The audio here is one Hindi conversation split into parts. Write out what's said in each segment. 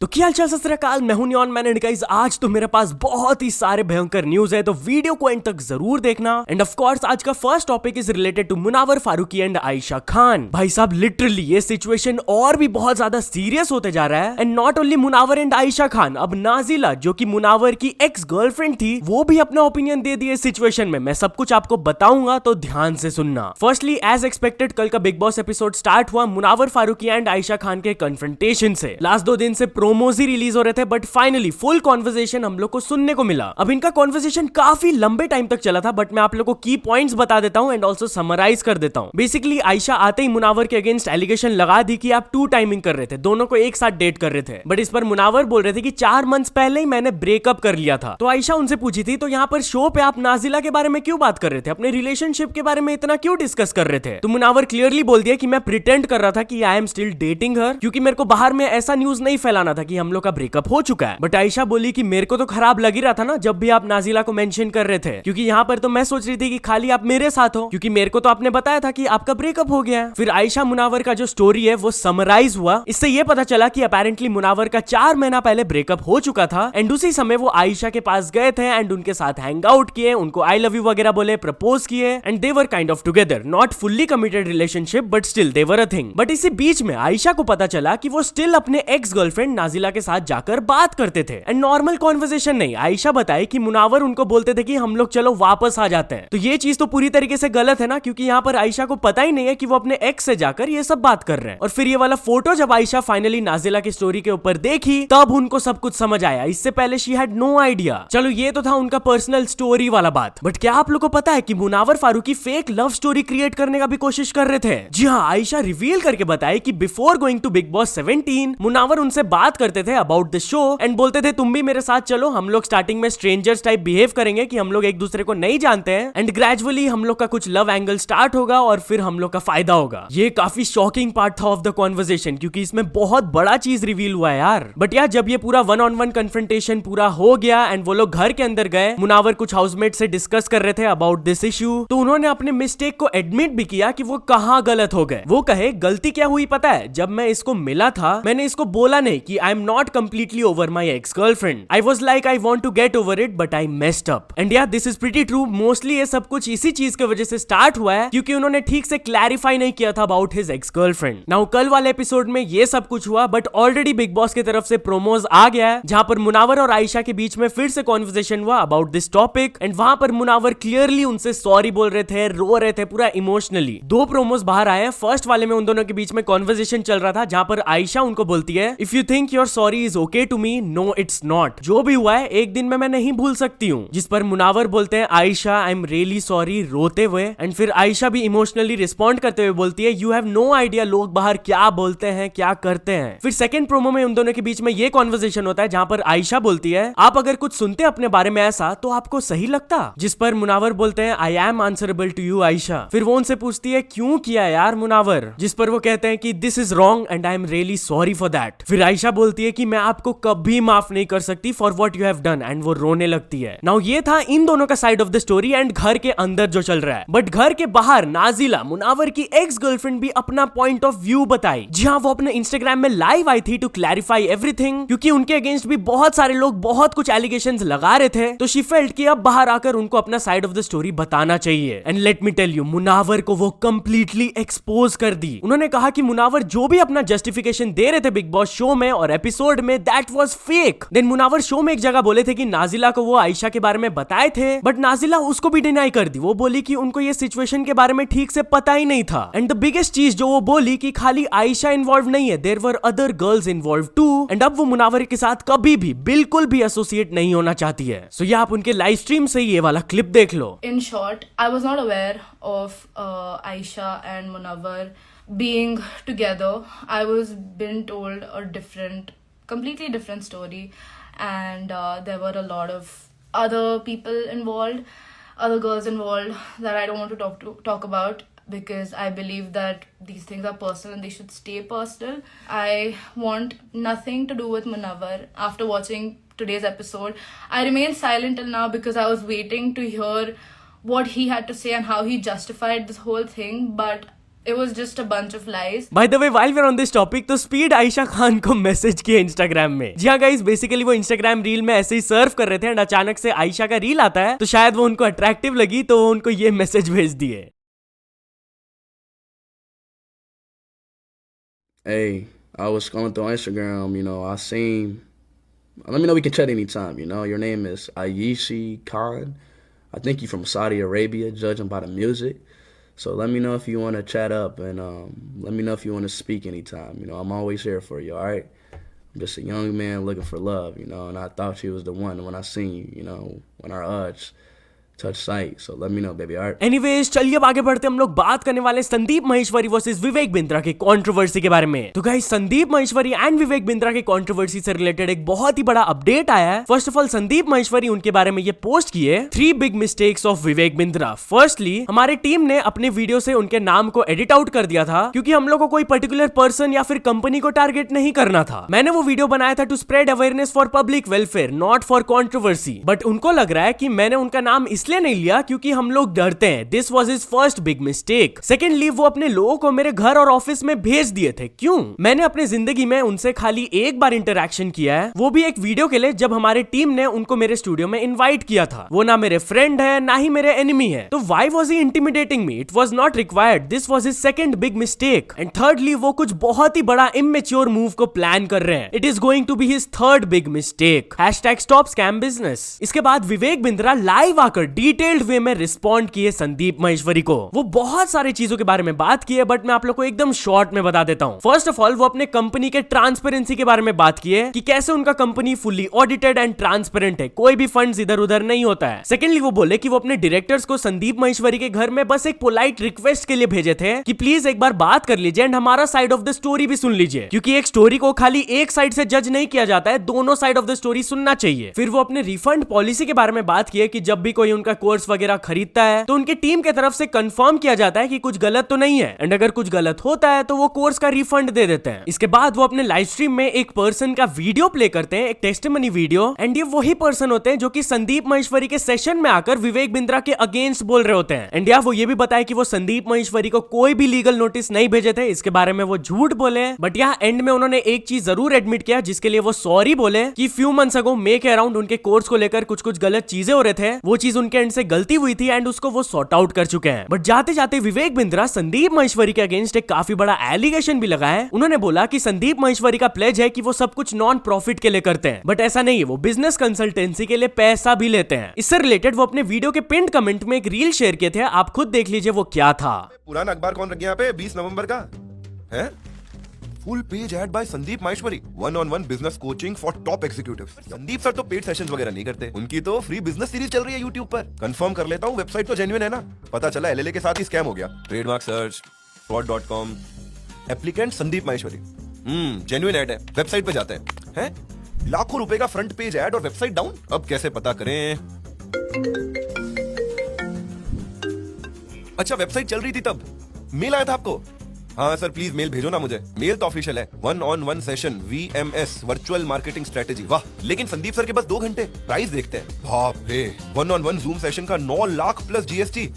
तो क्या हाल चाल, सत श्री अकाल। मैं हूं नियॉन मैन एंड गाइस आज तो मेरे पास बहुत ही सारे भयंकर न्यूज है, तो वीडियो को एंड तक जरूर देखना। एंड ऑफ कोर्स आज का first topic is related to Munawar Faruqui and Ayesha Khan. भाई साहब लिटरली ये सिचुएशन और भी बहुत ज्यादा सीरियस होते जा रहा है। And not only Munawar and Ayesha Khan, अब नाजिला जो कि मुनावर की एक्स गर्लफ्रेंड थी वो भी अपना ओपिनियन दे दिए इस सिचुएशन में। मैं सब कुछ आपको बताऊंगा तो ध्यान से सुनना। फर्स्टली एज एक्सपेक्टेड कल का बिग बॉस एपिसोड स्टार्ट हुआ मुनावर फारूकी एंड आयशा खान के कन्फ्रंटेशन से। लास्ट 2 दिन से प्रोमोज ही रिलीज हो रहे थे बट फाइनली फुल कॉन्वर्सेशन हम लोग को सुनने को मिला। अब इनका कॉन्वर्सेशन काफी लंबे टाइम तक चला था बट मैं आप लोग को की पॉइंट्स बता देता हूं एंड ऑल्सो समराइज कर देता हूं। बेसिकली आयशा आते ही मुनावर के अगेंस्ट एलिगेशन लगा दी कि आप 2 टाइमिंग कर रहे थे, दोनों को एक साथ डेट कर रहे थे। बट इस पर मुनावर बोल रहे थे कि 4 मंथ्स पहले ही मैंने ब्रेकअप कर लिया था। तो आयशा उनसे पूछी थी तो यहाँ पर शो पे आप नाजिला के बारे में क्यों बात कर रहे थे, अपने रिलेशनशिप के बारे में इतना क्यों डिस्कस कर रहे थे। तो मुनावर क्लियरली बोल दिया कि मैं प्रिटेंड कर रहा था कि आई एम स्टिल डेटिंग हर, क्योंकि मेरे को बाहर में ऐसा न्यूज नहीं फैलाना था कि हम लोग का ब्रेकअप हो चुका है। बट आयशा बोली कि मेरे को तो खराब लग ही रहा था ना जब भी आप नाजिला को मेंशन कर रहे थे, क्योंकि यहाँ पर तो मैं सोच रही थी कि खाली आप मेरे साथ हो, क्योंकि मेरे को तो आपने बताया था कि आपका ब्रेकअप हो गया है। फिर आयशा मुनावर का जो स्टोरी है वो समराइज हुआ। इससे ये पता चला कि अपेरेंटली मुनावर का 4 महीना पहले ब्रेकअप हो चुका था एंड उसी समय वो आयशा के पास गए थे एंड उनके साथ हैंग आउट किए, उनको आई लव यू वगैरह बोले, प्रपोज किए and they were kind of together. Not fully committed relationship but still they were a thing. But इसी बीच में आयशा को पता चला कि वो स्टिल अपने एक्स गर्लफ्रेंड नाजिला के साथ जाकर बात करते थे एंड नॉर्मल कॉन्वर्सेशन नहीं। आयशा बताए कि मुनावर उनको बोलते थे कि हम लोग चलो वापस आ जाते हैं। तो ये चीज तो पूरी तरीके से गलत है ना, क्योंकि यहाँ पर आयशा को पता ही नहीं है कि वो अपने एक्स से जाकर ये सब बात कर रहे हैं। और फिर ये वाला फोटो जब आयशा फाइनली नाजिला की स्टोरी के ऊपर देखी तब उनको सब कुछ समझ आया। इससे पहले शी हैड नो आइडिया। चलो ये तो था उनका पर्सनल स्टोरी वाला बात, बट क्या आप लोग को पता है कि Munawar Faruqui fake love story create करने का भी कोशिश कर रहे थे। जी हाँ, आयशा रिवील करके बताए कि before going to Bigg Boss 17 Munawar उनसे बात करते थे अबाउट द शो एंड बोलते थे तुम भी मेरे साथ चलो, हम लोग स्टार्टिंग में स्ट्रेंजर्स टाइप बिहेव करेंगे कि हम लोग एक दूसरे को नहीं जानते हैं एंड ग्रेजुअली हम लोग का कुछ लव एंगल स्टार्ट होगा और फिर हम लोग का फायदा होगा। ये काफी शॉकिंग पार्ट था ऑफ द कॉन्वर्सेशन, क्योंकि इसमें बहुत बड़ा चीज रिवील हुआ है यार। बट यार जब ये पूरा 1-on-1 कन्फ्रंटेशन पूरा हो गया एंड वो लोग घर के अंदर गए, मुनावर कुछ हाउसमेट से डिस्कस कर रहे थे अबाउट दिस इशू, तो उन्होंने अपने मिस्टेक को एडमिट भी किया कि वो कहाँ गलत हो गए। वो कहे गलती क्या हुई पता है, जब मैं इसको मिला था मैंने इसको बोला नहीं कि I am not completely over my ex girlfriend, I was like I want to get over it but I messed up. And यार this is pretty true. Mostly ये सब कुछ इसी चीज की वजह से स्टार्ट हुआ है क्योंकि उन्होंने ठीक से क्लैरिफाई नहीं किया था about his ex girlfriend. Now कल वाले एपिसोड में ये सब कुछ हुआ बट ऑलरेडी बिग बॉस की तरफ से प्रोमोज आ गया है जहां पर मुनावर और आयशा के बीच में फिर से कॉन्वर्सेशन हुआ अबाउट दिस टॉपिक एंड वहां पर मुनावर क्लियरली उनसे सॉरी बोल रहे थे, रो रहे थे पूरा इमोशनली। 2 प्रोमोज बाहर आए हैं। फर्स्ट वाले में उन दोनों के बीच में कॉन्वर्सेशन चल रहा था जहां पर आयशा उनको बोलती है if you think your sorry is okay to me, no it's not. जो भी हुआ है एक दिन में मैं नहीं भूल सकती हूँ। जिस पर मुनावर बोलते हैं Ayesha I am really sorry रोते हुए एंड फिर आयशा भी इमोशनली रिस्पॉन्ड करते हुए बोलती है यू हैव नो आइडिया लोग बाहर क्या बोलते हैं क्या करते हैं। फिर सेकंड प्रोमो में उन दोनों के बीच में ये कॉन्वर्सेशन होता है जहां पर आयशा बोलती है आप अगर कुछ सुनते अपने बारे में ऐसा तो आपको सही लगता। जिस पर मुनावर बोलते हैं I am answerable to you Ayesha. फिर वो उनसे पूछती है क्यों किया यार मुनावर, जिस पर वो कहते हैं कि this is wrong and I am really sorry for that. फिर आयशा बोलती है कि मैं आपको कभी माफ नहीं कर सकती for what you have done and वो रोने लगती है। नाउ ये था इन दोनों का side of the story and घर के अंदर जो चल रहा है। बट घर के बाहर नाजिला मुनावर की एक्स गर्लफ्रेंड भी अपना पॉइंट ऑफ व्यू बताई। जी हाँ, वो अपने इंस्टाग्राम में लाइव आई थी टू क्लैरिफाई एवरीथिंग, क्योंकि उनके अगेंस्ट भी बहुत सारे लोग बहुत कुछ एलिगेशंस लगा रहे थे। तो शी फेल्ट कि अब बाहर आकर उनको अपना साइड ऑफ द स्टोरी बताना चाहिए and let me tell you Munawar को वो कंप्लीटली एक्सपोज कर दी। उन्होंने कहा कि मुनावर जो भी अपना जस्टिफिकेशन दे रहे थे बिग बॉस शो में और एपिसोड में that was fake. Then Munawar show में एक जगह बोले थे कि नाजिला को वो आयशा के बारे में बताए थे बट नाजिला उसको भी डिनाई कर दी। वो बोली कि उनको ये सिचुएशन के बारे में ठीक से पता ही नहीं था। एंड द बिगेस्ट चीज जो वो बोली कि खाली आयशा इन्वॉल्व नहीं है, there were other girls involve too and अब वो मुनावर के साथ कभी भी बिल्कुल भी एसोसिएट नहीं होना चाहती है। सो ये आप उनके लाइव स्ट्रीम से ये वाला क्लिप देख लो। In short, I was not aware of Aisha and Munawar being together. I was been told a completely different story, and there were a lot of other people involved, other girls involved that I don't want to talk about because I believe that these things are personal and they should stay personal. I want nothing to do with Munawar. After watching today's episode, I remained silent till now because I was waiting to hear what he had to say and how he justified this whole thing, but it was just a bunch of lies. By the way, while we're on this topic, तो स्पीड आयशा खान को मैसेज किया इंस्टाग्राम में। जी हाँ गाइस, बेसिकली वो इंस्टाग्राम रील में ऐसे ही सर्व कर रहे थे एंड अचानक से आयशा का रील आता है, तो शायद वो उनको अट्रैक्टिव लगी तो वो उनको ये मैसेज भेज दिए। Hey, I was scrolling through Instagram, I seen. Let me know we can chat anytime, Your name is Ayesha Khan. I think you're from Saudi Arabia, judging by the music. So let me know if you want to chat up and let me know if you want to speak anytime. I'm always here for you, all right? I'm just a young man looking for love, and I thought she was the one when I seen you, when our odds touch sight. So let me know, baby, all right? Anyways, चलिए अब आगे बढ़ते हम लोग बात करने वाले संदीप महेश्वरी वर्सेस विवेक बिंद्रा के कंट्रोवर्सी के बारे में। तो गाइस, संदीप महेश्वरी एंड विवेक बिंद्रा के कंट्रोवर्सी से रिलेटेड एक बहुत ही बड़ा अपडेट आया है। First of all, Sandeep Maheshwari उनके बारे में ये पोस्ट किए 3 big mistakes of Vivek Bindra. Firstly, हमारे टीम ने अपने वीडियो से उनके नाम को एडिट आउट कर दिया था क्योंकि हम लोग को कोई पर्टिकुलर पर्सन या फिर कंपनी को टारगेट नहीं करना था। मैंने वो वीडियो बनाया था to spread awareness for public welfare, not for controversy. But उनको लग रहा है कि मैंने उनका नाम इसलिए नहीं लिया क्योंकि हम लोग डरते हैं। This was his first big mistake. Secondly, वो अपने लोगों को मेरे घर और ऑफिस में भेज दिए थे। क्यों? मैंने अपने जिंदगी में उनसे खाली एक बार इंटरेक्शन किया है, वो भी एक वीडियो के लिए जब हमारे टीम ने उनको मेरे स्टूडियो में इनवाइट किया था। वो ना मेरे फ्रेंड है ना ही मेरे एनिमी है, तो why was he intimidating me? It was not required. This was his second big mistake. And thirdly, वो कुछ बहुत ही बड़ा इमेच्योर मूव को प्लान कर रहे हैं। It is going to be his third big mistake. #StopScamBusiness। इसके बाद विवेक बिंद्रा लाइव आकर डिटेल्ड वे में रिस्पॉन्ड किए संदीप महेश्वरी को। वो बहुत सारी चीजों के बारे में बात की है, बट मैं आप लोग को एकदम शॉर्ट में बता देता हूँ। फर्स्ट ऑफ ऑल, वो अपने कंपनी के ट्रांसपेरेंसी के बारे में बात की है कि कैसे उनका company fully audited and transparent है, कोई भी फंड्स इधर उधर नहीं होता है। सेकेंडली, वो बोले कि वो अपने डायरेक्टर्स को संदीप महेश्वरी के घर में बस एक पोलाइट रिक्वेस्ट के लिए भेजे थे कि प्लीज एक बार बात कर लीजिए एंड हमारा साइड ऑफ द स्टोरी भी सुन लीजिए, क्योंकि एक स्टोरी को खाली एक साइड से जज नहीं किया जाता है, दोनों साइड ऑफ द स्टोरी सुनना चाहिए। फिर वो अपने रिफंड पॉलिसी के बारे में बात की है कि जब भी कोई उनका कोर्स वगैरह खरीदता है तो उनकी टीम की तरफ से कंफर्म किया जाता है कि कुछ गलत तो नहीं है, एंड अगर कुछ गलत होता है तो वो कोर्स का रिफंड दे देते हैं। इसके बाद वो अपने लाइव स्ट्रीम में एक पर्सन का वीडियो प्ले करते हैं, एक टेस्टिमनी वीडियो, एंड ये वही पर्सन होते हैं जो कि संदीप महेश्वरी के सेशन में आकर विवेक बिंद्रा के अगेंस्ट बोल रहे होते हैं। एंड वो ये भी बताया कि वो संदीप महेश्वरी को कोई भी लीगल नोटिस नहीं भेजे थे, इसके बारे में वो झूठ बोले। बट यहाँ एंड में उन्होंने एक चीज जरूर एडमिट किया जिसके लिए वो सॉरी बोले कि फ्यू मंथ्स अगो मे के अराउंड उनके कोर्स को लेकर कुछ गलत चीजें हो रहे थे, वो चीज उनके एंड से गलती हुई थी एंड उसको वो सॉर्ट आउट कर चुके हैं। बट जाते जाते विवेक बिंद्रा संदीप महेश्वरी के अगेंस्ट एक काफी बड़ा एलिगेशन भी लगा है। उन्होंने बोला कि संदीप महेश्वरी का प्लेज है कि वो सब कुछ नॉन प्रॉफिट के लिए करते हैं, बट ऐसा नहीं है, वो बिजनेस कंसल्टेंसी के लिए पैसा भी लेते हैं। इससे रिलेटेड वो अपने वीडियो के पिन कमेंट में एक रील शेयर किए थे, आप खुद देख लीजिए वो क्या था। पुराना अखबार कौन रख गया यहाँ पे 20 नवंबर का है? Full page ad by Sandeep Maheshwari, 1-on-1 business coaching for top executives. Sandeep sir तो पेड सेशंस वगैरह नहीं करते, उनकी तो फ्री बिजनेस सीरीज चल रही है यूट्यूब पर। कंफर्म कर लेता हूँ, वेबसाइट तो जेन्युइन है ना? पता चला एलएलए के साथ ही स्कैम हो गया। Trademark search, fraud.com, applicant Sandeep Maheshwari. Genuine add है, वेबसाइट पे जाते हैं। लाखों रुपए का फ्रंट पेज ऐड और वेबसाइट डाउन। अब कैसे पता करें? अच्छा, वेबसाइट चल रही थी तब मेल आया था आपको? हाँ सर, प्लीज मेल भेजो ना मुझे। मेल तो ऑफिशियल है, 1-on-1 session VMS virtual marketing strategy. वाह, लेकिन संदीप सर के बस 2 घंटे। प्राइस देखते हैं। बाप रे, 1-on-1 जूम सेशन का 9 लाख प्लस GST,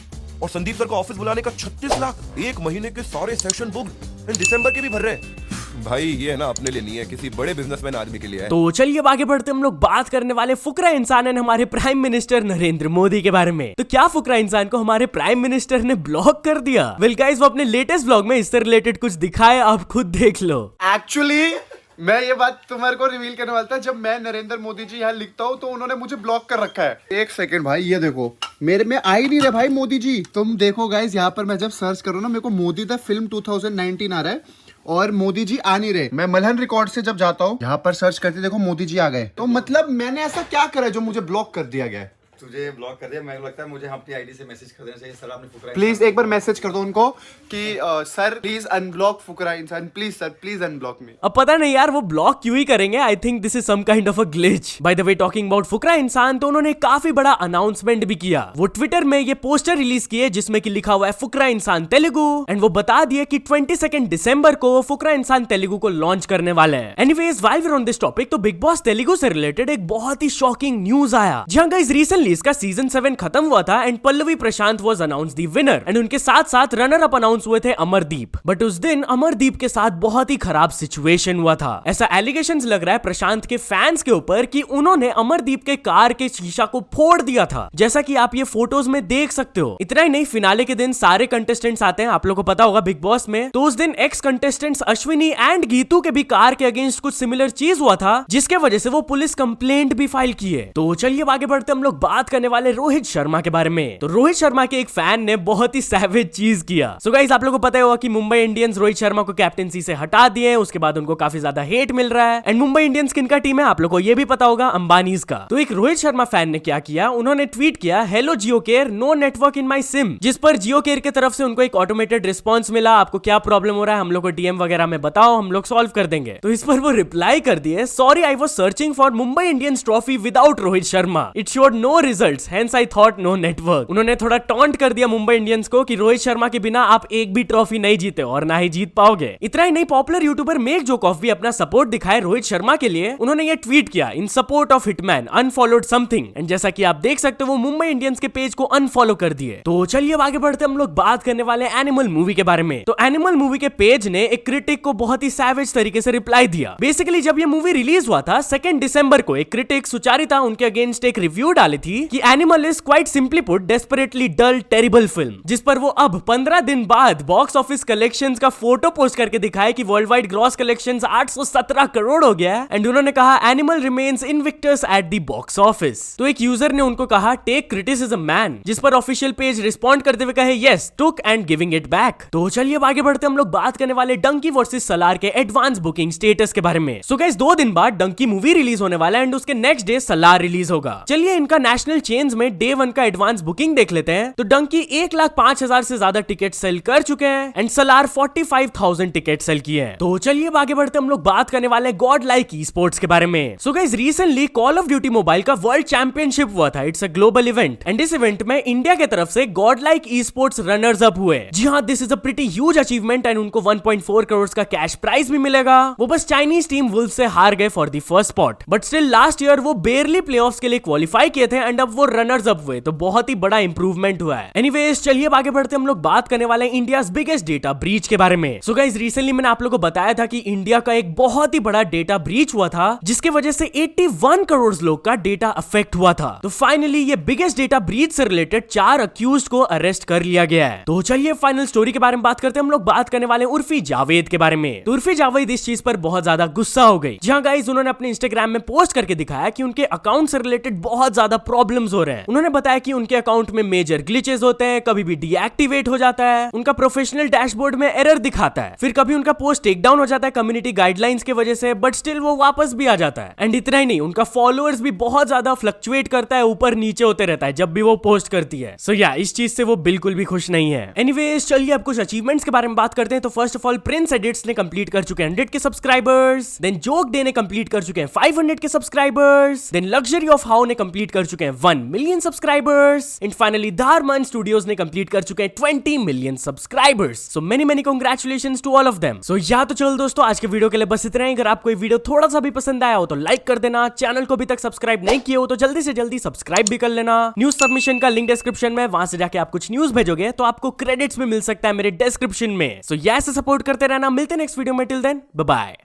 और संदीप सर को ऑफिस बुलाने का 36 लाख। 1 महीने के सारे सेशन बुक, दिसंबर के भी भर रहे। भाई ये ना अपने लिए नहीं है, किसी बड़े बिजनेसमैन आदमी के लिए है। तो चलिए अब आगे बढ़ते हम लोग बात करने वाले फुकरा इंसान है हमारे प्राइम मिनिस्टर नरेंद्र मोदी के बारे में। तो क्या फुकरा इंसान को हमारे प्राइम मिनिस्टर ने ब्लॉक कर दिया? वेल गाइस, वो अपने लेटेस्ट ब्लॉग में इससे रिलेटेड कुछ दिखाए, आप खुद देख लो। एक्चुअली मैं ये बात तुम्हारे को रिवील करने वाला था। जब मैं नरेंद्र मोदी जी यहाँ लिखता हूँ तो उन्होंने मुझे ब्लॉक कर रखा है। एक सेकंड भाई, ये देखो मेरे में आ ही नहीं रहे भाई मोदी जी। तुम देखो गाइस, यहाँ पर मैं जब सर्च करूँ ना, मेरे को मोदी द फिल्म 2019 आ रहा है और मोदी जी आ नहीं रहे। मैं मलहन रिकॉर्ड से जब जाता हूँ, यहाँ पर सर्च करते देखो मोदी जी आ गए। तो मतलब मैंने ऐसा क्या करा जो मुझे ब्लॉक कर दिया गया है? तुझे ब्लॉक कर दिया। मेरे को लगता है मुझे अपनी आईडी से मैसेज कर देना चाहिए। सर आपने फुकरा प्लीज एक बार मैसेज कर दो उनको कि sir please unblock Fukra Insaan, please sir please unblock me. अब पता नहीं यार वो ब्लॉक क्यों ही करेंगे। I think this is some kind of a glitch. By the way, talking about Fukra Insaan, तो उन्होंने काफी बड़ा अनाउंसमेंट भी किया। वो ट्विटर में ये पोस्टर रिलीज किए जिसमें कि लिखा हुआ है फुकरा इंसान तेलुगु, एंड वो बता दिए कि 22 दिसंबर को वो फुकरा इंसान तेलुगु को लॉन्च करने वाले हैं। Anyways, while we are on this topic, तो बिग बॉस तेलुगु से रिलेटेड एक बहुत ही शॉकिंग न्यूज आया। जहां गाइस रिसेंटली रिलीज का सीजन 7 खत्म हुआ था and Pallavi Prashanth was announce the winner and उनके साथ साथ रनर अप अनाउंस हुए थे अमरदीप। बट उस दिन अमरदीप के साथ बहुत ही खराब सिचुएशन हुआ था। ऐसा एलिगेशंस लग रहा है प्रशांत के फैंस के ऊपर कि उन्होंने अमरदीप के कार के शीशा को फोड़ दिया था, जैसा कि आप ये फोटोज में देख सकते हो। इतना ही नहीं, फिनाले के दिन सारे कंटेस्टेंट्स आते हैं, आप लोगों को पता होगा बिग बॉस में। तो उस दिन x contestants Ashwini and Geetu के भी कार के अगेंस्ट कुछ सिमिलर चीज हुआ था, जिसके वजह से वो पुलिस कंप्लेंट भी फाइल की है। तो चलिए आगे बढ़ते हम लोग बात करने वाले रोहित शर्मा के बारे में। तो रोहित शर्मा के एक फैन ने बहुत ही सैवेज चीज किया। सो गाइस, आप लोगों को पता होगा कि मुंबई इंडियंस रोहित शर्मा को कैप्टेंसी से हटा दिए, उसके बाद उनको काफी ज्यादा हेट मिल रहा है। एंड मुंबई इंडियंस किनका टीम है आप लोगों को ये भी पता होगा, अंबानीज का। तो एक रोहित शर्मा फैन ने क्या किया, उन्होंने ट्वीट किया, hello Jio care, no network in my SIM, जिस पर जियो केयर की तरफ से उनको एक ऑटोमेटेड रिस्पॉन्स मिला, आपको क्या प्रॉब्लम हो रहा है हम लोग को डीएम वगैरह में बताओ, हम लोग सॉल्व कर देंगे। तो इस पर वो रिप्लाई कर दिए, sorry I was searching for Mumbai Indians trophy without Rohit Sharma, it showed no results, hence I thought no network. उन्होंने थोड़ा टॉन्ट कर दिया मुंबई इंडियंस को कि रोहित शर्मा के बिना आप एक भी ट्रॉफी नहीं जीते और ना ही जीत पाओगे। इतना ही नहीं, पॉपुलर यूट्यूबर मेक जोकॉफ भी अपना सपोर्ट दिखाए रोहित शर्मा के लिए। उन्होंने ये ट्वीट किया, इन support of hitman unfollowed something, and जैसा कि आप देख सकते हो वो मुंबई इंडियंस के पेज को अनफॉलो कर दिए। तो चलिए आगे बढ़ते हम लोग बात करने वाले एनिमल मूवी के बारे में। तो एनिमल मूवी के पेज ने एक क्रिटिक को बहुत ही सैवेज तरीके से रिप्लाई दिया। बेसिकली जब ये मूवी रिलीज हुआ था 2 दिसंबर को, एक क्रिटिक सुचारिता उनके अगेंस्ट एक रिव्यू डाली थी कि Animal is quite simply put desperately dull terrible film, जिस पर वो अब 15 दिन बाद बॉक्स ऑफिस कलेक्शंस का फोटो पोस्ट करके दिखाए कि world wide gross collections 817 crore हो गया है। एंड उन्होंने कहा Animal remains invictus at the box office. तो एक यूजर ने उनको कहा टेक क्रिटिसिज्म मैन, जिस पर ऑफिशियल पेज रिस्पॉन्ड करते हुए कहे yes took and giving it back. तो चलिए अब आगे बढ़ते हम लोग बात करने वाले डंकी वर्सेस सलार के एडवांस बुकिंग स्टेटस के बारे में। सो गाइस, 2 दिन बाद डंकी मूवी रिलीज होने वाला है एंड उसके नेक्स्ट डे सलार रिलीज होगा। चलिए इनका नेशनल चेन्स में डे 1 का एडवांस बुकिंग देख लेते हैं। तो डंकी 1,05,000 से ज्यादा टिकट सेल कर चुके हैं एंड सलार 45,000 टिकट सेल किए हैं। तो चलिए अब आगे बढ़ते हम लोग बात करने वाले गॉड लाइक ई स्पोर्ट्स के बारे में। So guys, recently call of duty mobile का वर्ल्ड चैंपियनशिप हुआ था। It's a global event and इस इवेंट में इंडिया के तरफ से God like e sports runners up हुए। जी हाँ, this is a pretty huge achievement and उनको 1.4 करोड़ का कैश प्राइज भी मिलेगा। वो बस चाइनीज टीम वुल्फ से हार गए for the first spot, but still last year वो बेयरली प्लेऑफ्स के लिए क्वालिफाई किए थे एंड अब वो रनर्स अप हुए, तो बहुत ही बड़ा इंप्रूवमेंट हुआ है। एनीवेज, चलिए अब आगे बढ़ते हम लोग बात करने वाले हैं इंडियाज बिगेस्ट डेटा ब्रीच के बारे में। सो गाइस, रिसेंटली मैंने आप लोगों को बताया था कि इंडिया का एक बहुत ही बड़ा डेटा ब्रीच हुआ था, जिसके वजह से 81 करोड़ लोग का डेटा अफेक्ट हुआ था। तो फाइनली ये बिगेस्ट डेटा ब्रीच से रिलेटेड 4 अक्यूज्ड को अरेस्ट कर लिया गया है। तो चलिए फाइनल स्टोरी के बारे में बात करते हैं। हम लोग बात करने वाले उर्फी जावेद के बारे में। तो उर्फी जावेद इस चीज पर बहुत ज्यादा गुस्सा हो गई। जहां गाइस उन्होंने अपने इंस्टाग्राम में पोस्ट करके दिखाया कि उनके अकाउंट से रिलेटेड बहुत ज्यादा प्रॉब्लम्स हो रहे हैं। उन्होंने बताया कि उनके अकाउंट में मेजर ग्लिचेस होते हैं, कभी भी डीएक्टिवेट हो जाता है, उनका प्रोफेशनल डैशबोर्ड में एरर दिखाता है, फिर कभी उनका पोस्ट टेक डाउन हो जाता है कम्युनिटी गाइडलाइंस की वजह से, बट स्टिल वो वापस भी आ जाता है। एंड इतना ही नहीं, उनका फॉलोअर्स भी बहुत ज्यादा फ्लक्चुएट करता है, ऊपर नीचे होते रहता है जब भी वो पोस्ट करती है। सो या इस चीज से वो बिल्कुल भी खुश नहीं है। एनीवेज, चलिए अब कुछ अचीवमेंट्स के बारे में बात करते हैं। तो first of all, Prince Edits ने कंप्लीट कर चुके हैं 100 के सब्सक्राइबर्स। देन जोक डे ने कंप्लीट कर चुके हैं 500 के subscribers. Then Luxury of How ने कंप्लीट कर चुके हैं 1 million subscribers. And finally Dharman studios ने कंप्लीट कर चुके हैं 20 million subscribers. So many congratulations to all of them. So या तो चलो दोस्तों, आज के वीडियो के लिए बस इतना ही। अगर आपको ये वीडियो थोड़ा सा भी पसंद आया हो तो लाइक कर देना, चैनल को अभी तक सब्सक्राइब नहीं किए हो तो जल्दी से जल्दी सब्सक्राइब भी कर लेना। न्यूज सबमिशन का लिंक डिस्क्रिप्शन में, वहां से जाके आप कुछ न्यूज भेजोगे तो आपको क्रेडिट्स भी मिल सकता है मेरे डिस्क्रिप्शन में। सो ऐसे सपोर्ट करते रहना। मिलते हैं नेक्स्ट वीडियो में, टिल देन बाय बाय।